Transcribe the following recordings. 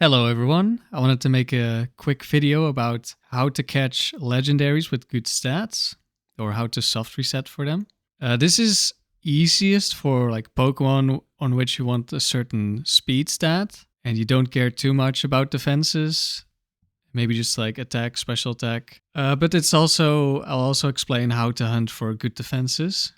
Hello everyone, I wanted to make a quick video about how to catch legendaries with good stats, or how to soft reset for them. This is easiest for like Pokemon on which you want a certain speed stat, and you don't care too much about defenses, maybe just like attack, special attack. But I'll also explain how to hunt for good defenses.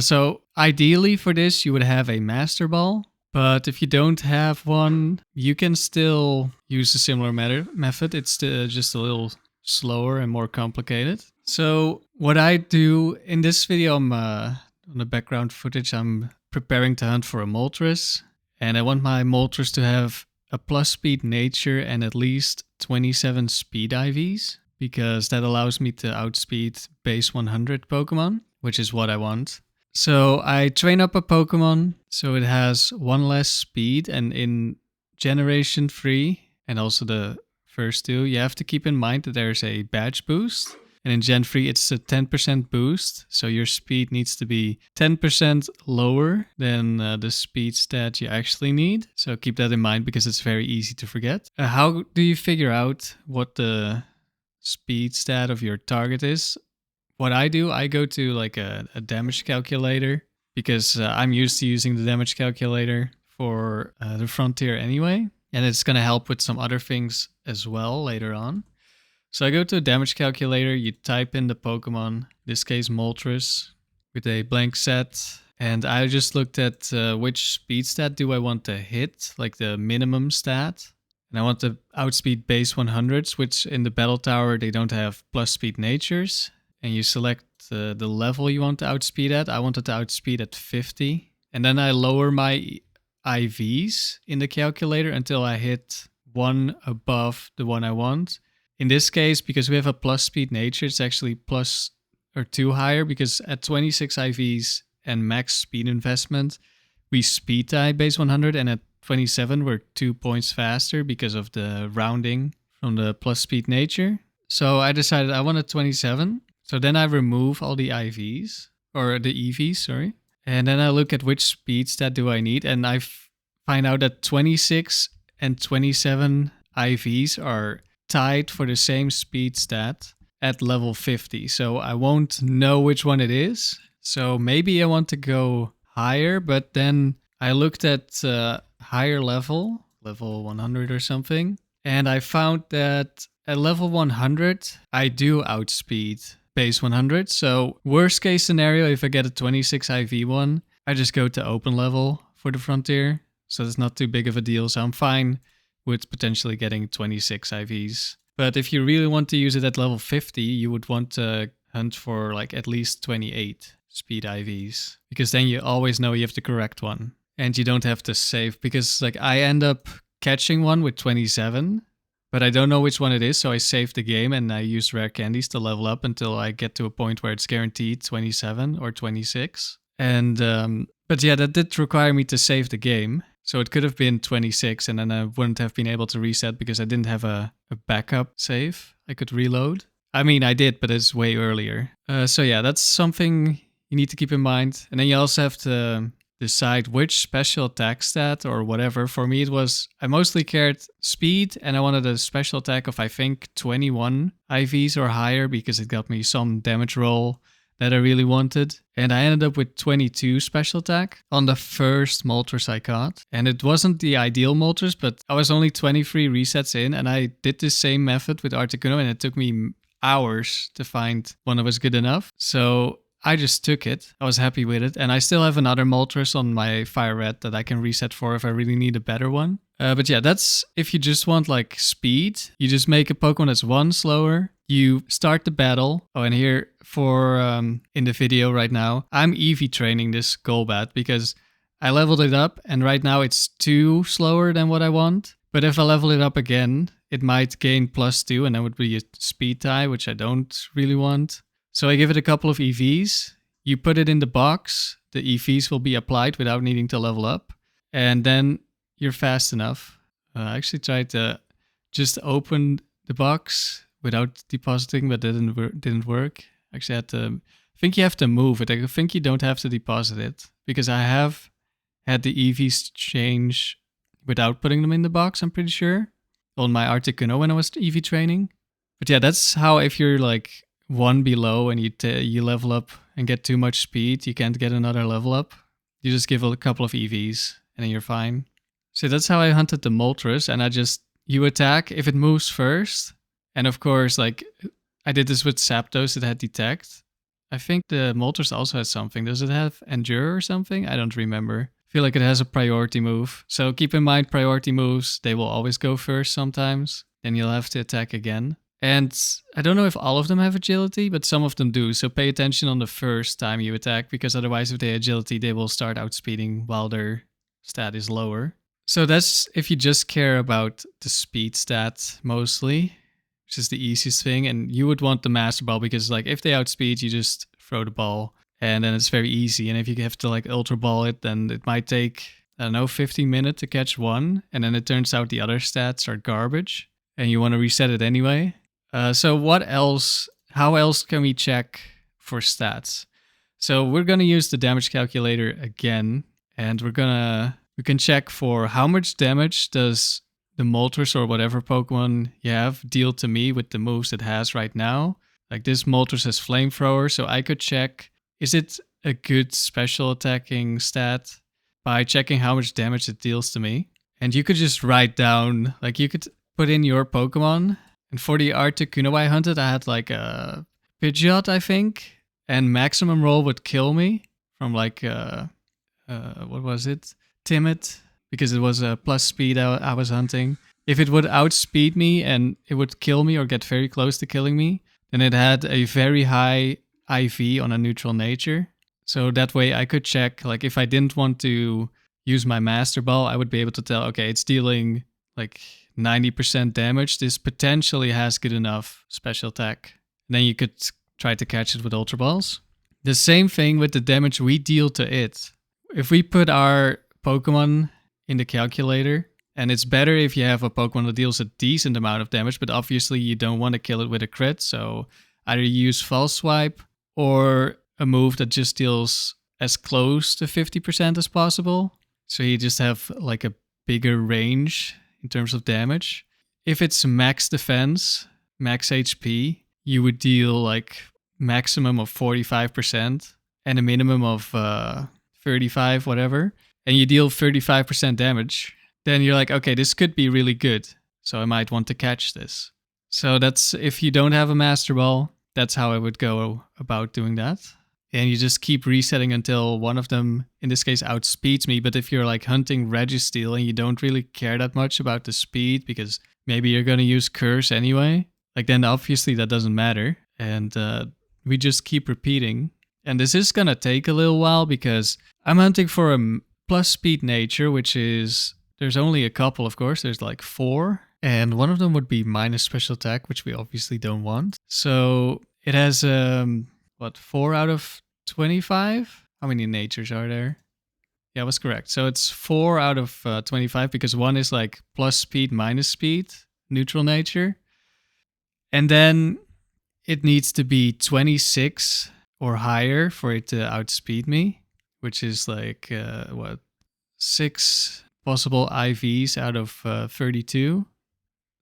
So ideally for this you would have a Master Ball. But if you don't have one, you can still use a similar method. It's just a little slower and more complicated. So what I do in this video, on the background footage, I'm preparing to hunt for a Moltres. And I want my Moltres to have a plus speed nature and at least 27 speed IVs. Because that allows me to outspeed base 100 Pokemon, which is what I want. So I train up a Pokemon so it has one less speed, and in Generation 3 and also the first two, you have to keep in mind that there's a badge boost. And in Gen 3 it's a 10% boost, so your speed needs to be 10% lower than the speed stat you actually need. So keep that in mind because it's very easy to forget. How do you figure out what the speed stat of your target is? What I do, I go to like a damage calculator because I'm used to using the damage calculator for the Frontier anyway. And it's going to help with some other things as well later on. So I go to a damage calculator, you type in the Pokemon, in this case Moltres, with a blank set. And I just looked at which speed stat do I want to hit, like the minimum stat. And I want to outspeed base 100s, which in the Battle Tower they don't have plus speed natures. And you select the level you want to outspeed at. I wanted to outspeed at 50. And then I lower my IVs in the calculator until I hit one above the one I want. In this case, because we have a plus speed nature, it's actually plus or 2 higher, because at 26 IVs and max speed investment, we speed tie base 100, and at 27 we're 2 points faster because of the rounding from the plus speed nature. So I decided I wanted 27. So then I remove all the IVs, or the EVs, sorry. And then I look at which speed stat do I need, and I find out that 26 and 27 IVs are tied for the same speed stat at level 50. So I won't know which one it is. So maybe I want to go higher, but then I looked at higher level 100 or something. And I found that at level 100, I do outspeed base 100. So worst case scenario, if I get a 26 IV one, I just go to open level for the Frontier. So it's not too big of a deal. So I'm fine with potentially getting 26 IVs. But if you really want to use it at level 50, you would want to hunt for like at least 28 speed IVs. Because then you always know you have the correct one. And you don't have to save, because like I end up catching one with 27. But I don't know which one it is, so I saved the game and I used rare candies to level up until I get to a point where it's guaranteed 27 or 26. And but yeah, that did require me to save the game. So it could have been 26 and then I wouldn't have been able to reset because I didn't have a backup save I could reload. I mean, I did, but it's way earlier. So yeah, that's something you need to keep in mind. And then you also have to decide which special attack stat or whatever. For me, it was, I mostly cared speed, and I wanted a special attack of, I think, 21 IVs or higher, because it got me some damage roll that I really wanted. And I ended up with 22 special attack on the first Moltres I caught. And it wasn't the ideal Moltres, but I was only 23 resets in, and I did the same method with Articuno, and it took me hours to find one that was good enough. So I just took it. I was happy with it. And I still have another Moltres on my Fire Red that I can reset for if I really need a better one. But yeah, that's if you just want like speed. You just make a Pokemon that's one slower. You start the battle. Oh, and here for in the video right now, I'm EV training this Golbat because I leveled it up. And right now it's 2 slower than what I want. But if I level it up again, it might gain +2 and that would be a speed tie, which I don't really want. So I give it a couple of EVs, you put it in the box, the EVs will be applied without needing to level up, and then you're fast enough. I actually tried to just open the box without depositing, but that didn't work. Actually, I think you have to move it. I think you don't have to deposit it, because I have had the EVs change without putting them in the box, I'm pretty sure. on my Articuno when I was EV training. But yeah, that's how if you're like one below and you level up and get too much speed, you can't get another level up. You just give a couple of EVs and then you're fine. So that's how I hunted the Moltres, and you attack if it moves first. And of course, like I did this with Zapdos, it had Detect. I think the Moltres also has something. Does it have Endure or something? I don't remember. I feel like it has a priority move. So keep in mind priority moves, they will always go first sometimes. Then you'll have to attack again. And I don't know if all of them have agility, but some of them do. So pay attention on the first time you attack, because otherwise if they have agility, they will start outspeeding while their stat is lower. So that's if you just care about the speed stat mostly, which is the easiest thing. And you would want the Master Ball because like if they outspeed, you just throw the ball and then it's very easy. And if you have to like Ultra Ball it, then it might take, I don't know, 15 minutes to catch one. And then it turns out the other stats are garbage and you want to reset it anyway. So what else? How else can we check for stats? So we're going to use the damage calculator again, and we can check for how much damage does the Moltres or whatever Pokemon you have deal to me with the moves it has right now. Like this Moltres has Flamethrower, so I could check, is it a good special attacking stat by checking how much damage it deals to me. And you could just write down, like you could put in your Pokemon. And for the Articuno I hunted, I had like a Pidgeot, I think. And maximum roll would kill me from like, what was it? Timid, because it was a plus speed I was hunting. If it would outspeed me and it would kill me or get very close to killing me, then it had a very high IV on a neutral nature. So that way I could check, like if I didn't want to use my Master Ball, I would be able to tell, okay, it's dealing like 90% damage. This potentially has good enough special attack. And then you could try to catch it with Ultra Balls. The same thing with the damage we deal to it. If we put our Pokemon in the calculator, and it's better if you have a Pokemon that deals a decent amount of damage, but obviously you don't want to kill it with a crit, so either use False Swipe or a move that just deals as close to 50% as possible. So you just have like a bigger range in terms of damage. If it's max defense, max HP, you would deal like maximum of 45% and a minimum of 35, whatever. And you deal 35% damage. Then you're like, okay, this could be really good. So I might want to catch this. So that's, if you don't have a Master Ball, that's how I would go about doing that. And you just keep resetting until one of them, in this case, outspeeds me. But if you're like hunting Registeel and you don't really care that much about the speed because maybe you're going to use Curse anyway, like then obviously that doesn't matter. And we just keep repeating. And this is going to take a little while because I'm hunting for a plus speed nature, which is, there's only a couple, of course. There's like 4. And one of them would be minus special attack, which we obviously don't want. So it has, 4 out of 25? How many natures are there? Yeah, I was correct. So it's 4 out of 25 because one is like plus speed, minus speed, neutral nature. And then it needs to be 26 or higher for it to outspeed me, which is like, 6 possible IVs out of 32.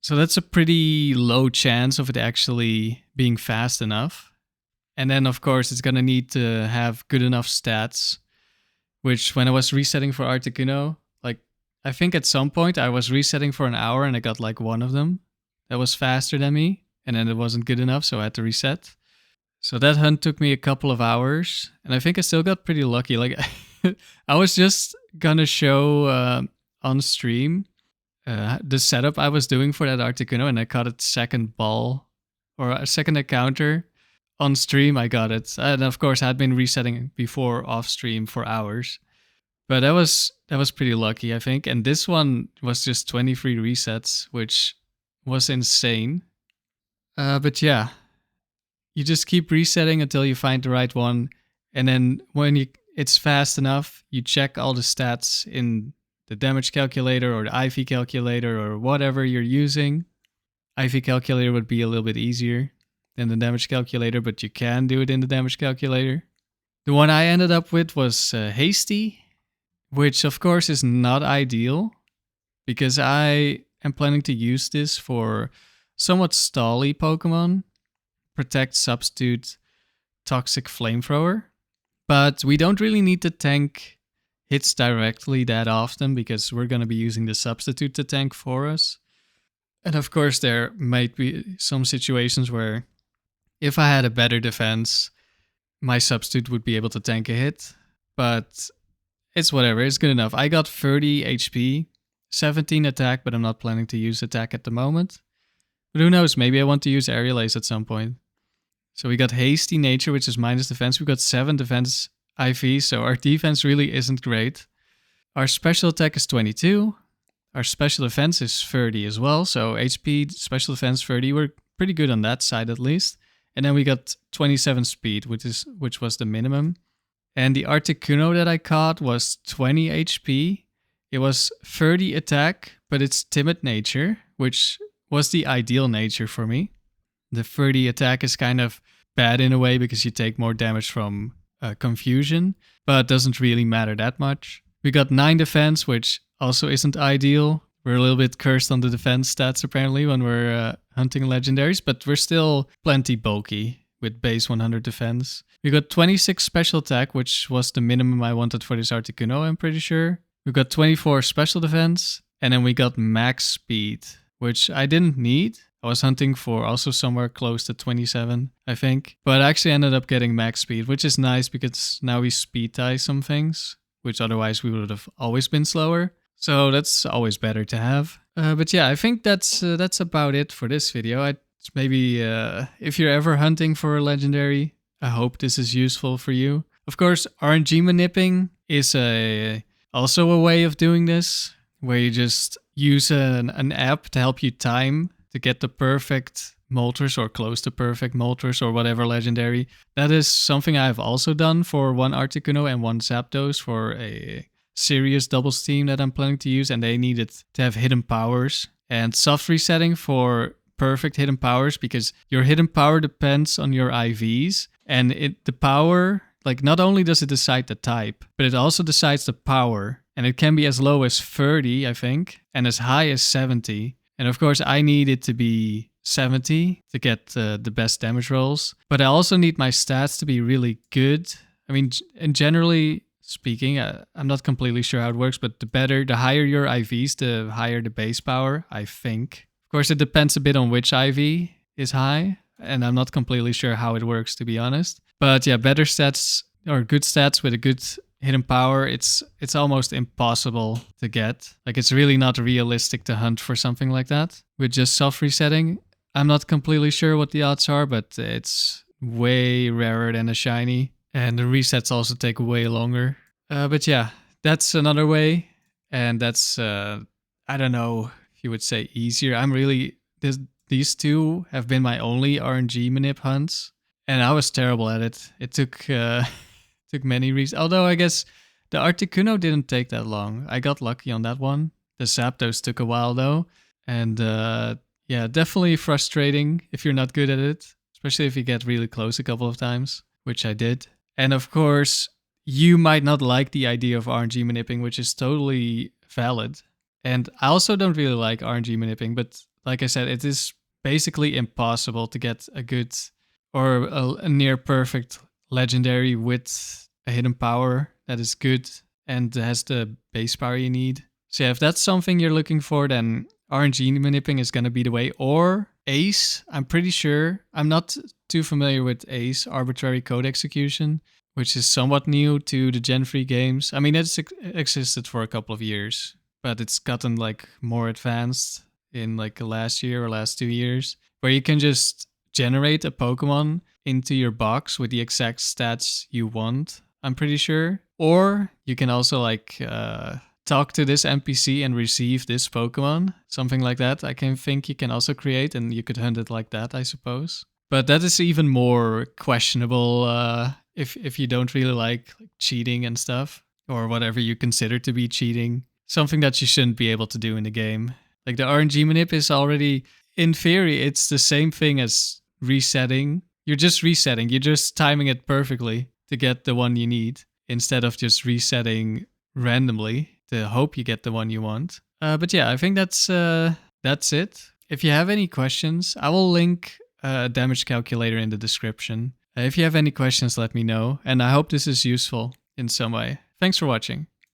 So that's a pretty low chance of it actually being fast enough. And then, of course, it's going to need to have good enough stats, which when I was resetting for Articuno, like, I think at some point I was resetting for an hour and I got like one of them that was faster than me. And then it wasn't good enough, so I had to reset. So that hunt took me a couple of hours. And I think I still got pretty lucky. Like, I was just going to show on stream the setup I was doing for that Articuno, and I caught a second ball or a second encounter. On stream, I got it. And of course, I had been resetting before off stream for hours. But that was pretty lucky, I think. And this one was just 23 resets, which was insane. But yeah, you just keep resetting until you find the right one. And then when it's fast enough, you check all the stats in the damage calculator or the IV calculator or whatever you're using. IV calculator would be a little bit easier than the damage calculator, but you can do it in the damage calculator. The one I ended up with was Hasty, which of course is not ideal because I am planning to use this for somewhat stally Pokemon. Protect, Substitute, Toxic Flamethrower. But we don't really need to tank hits directly that often because we're going to be using the Substitute to tank for us. And of course, there might be some situations where if I had a better defense, my Substitute would be able to tank a hit. But it's whatever, it's good enough. I got 30 HP, 17 attack, but I'm not planning to use attack at the moment. But who knows, maybe I want to use Aerial Ace at some point. So we got Hasty Nature, which is minus defense. We got 7 defense IV, so our defense really isn't great. Our special attack is 22. Our special defense is 30 as well, so HP, special defense 30. We're pretty good on that side at least. And then we got 27 speed, which was the minimum. And the Articuno that I caught was 20 HP. It was 30 attack, but it's timid nature, which was the ideal nature for me. The 30 attack is kind of bad in a way because you take more damage from confusion, but doesn't really matter that much. We got 9 defense, which also isn't ideal. We're a little bit cursed on the defense stats apparently when we're hunting legendaries, but we're still plenty bulky with base 100 defense. We got 26 special attack, which was the minimum I wanted for this Articuno, I'm pretty sure. We got 24 special defense, and then we got max speed, which I didn't need. I was hunting for also somewhere close to 27, I think. But I actually ended up getting max speed, which is nice because now we speed tie some things, which otherwise we would have always been slower. So that's always better to have. But yeah, I think that's about it for this video. Maybe if you're ever hunting for a legendary, I hope this is useful for you. Of course, RNG manipping is also a way of doing this, where you just use an app to help you time to get the perfect Moltres or close to perfect Moltres or whatever legendary. That is something I've also done for one Articuno and one Zapdos for a serious doubles team that I'm planning to use, and they needed to have hidden powers and soft resetting for perfect hidden powers, because your hidden power depends on your IVs, and the power, like, not only does it decide the type, but it also decides the power, and it can be as low as 30, I think, and as high as 70. And of course, I need it to be 70 to get the best damage rolls. But I also need my stats to be really good. I mean, and generally speaking, I'm not completely sure how it works, but the higher your IVs, the higher the base power, I think. Of course, it depends a bit on which IV is high, and I'm not completely sure how it works, to be honest. But yeah, better stats or good stats with a good hidden power, it's almost impossible to get. Like, it's really not realistic to hunt for something like that. With just soft resetting, I'm not completely sure what the odds are, but it's way rarer than a shiny. And the resets also take way longer. But yeah, that's another way. And that's, I don't know if you would say easier. These two have been my only RNG manip hunts. And I was terrible at it. It took many reasons. Although I guess the Articuno didn't take that long. I got lucky on that one. The Zapdos took a while though. And yeah, definitely frustrating if you're not good at it. Especially if you get really close a couple of times, which I did. And of course, you might not like the idea of RNG manipping, which is totally valid. And I also don't really like RNG manipping, but like I said, it is basically impossible to get a good or a near perfect legendary with a hidden power that is good and has the base power you need. So yeah, if that's something you're looking for, then RNG manipping is going to be the way. Or Ace, I'm pretty sure. I'm not too familiar with Ace, Arbitrary Code Execution, which is somewhat new to the Gen 3 games. I mean, it's existed for a couple of years, but it's gotten like more advanced in like the last year or last 2 years, where you can just generate a Pokemon into your box with the exact stats you want, I'm pretty sure. Or you can also like talk to this NPC and receive this Pokemon, something like that. I can think you can also create, and you could hunt it like that, I suppose. But that is even more questionable if you don't really like cheating and stuff, or whatever you consider to be cheating. Something that you shouldn't be able to do in the game. Like, the RNG manip is already, in theory, it's the same thing as resetting. You're just resetting. You're just timing it perfectly to get the one you need, instead of just resetting randomly to hope you get the one you want. But yeah, I think that's that's it. If you have any questions, I will link a damage calculator in the description. If you have any questions, let me know, and I hope this is useful in some way. Thanks for watching.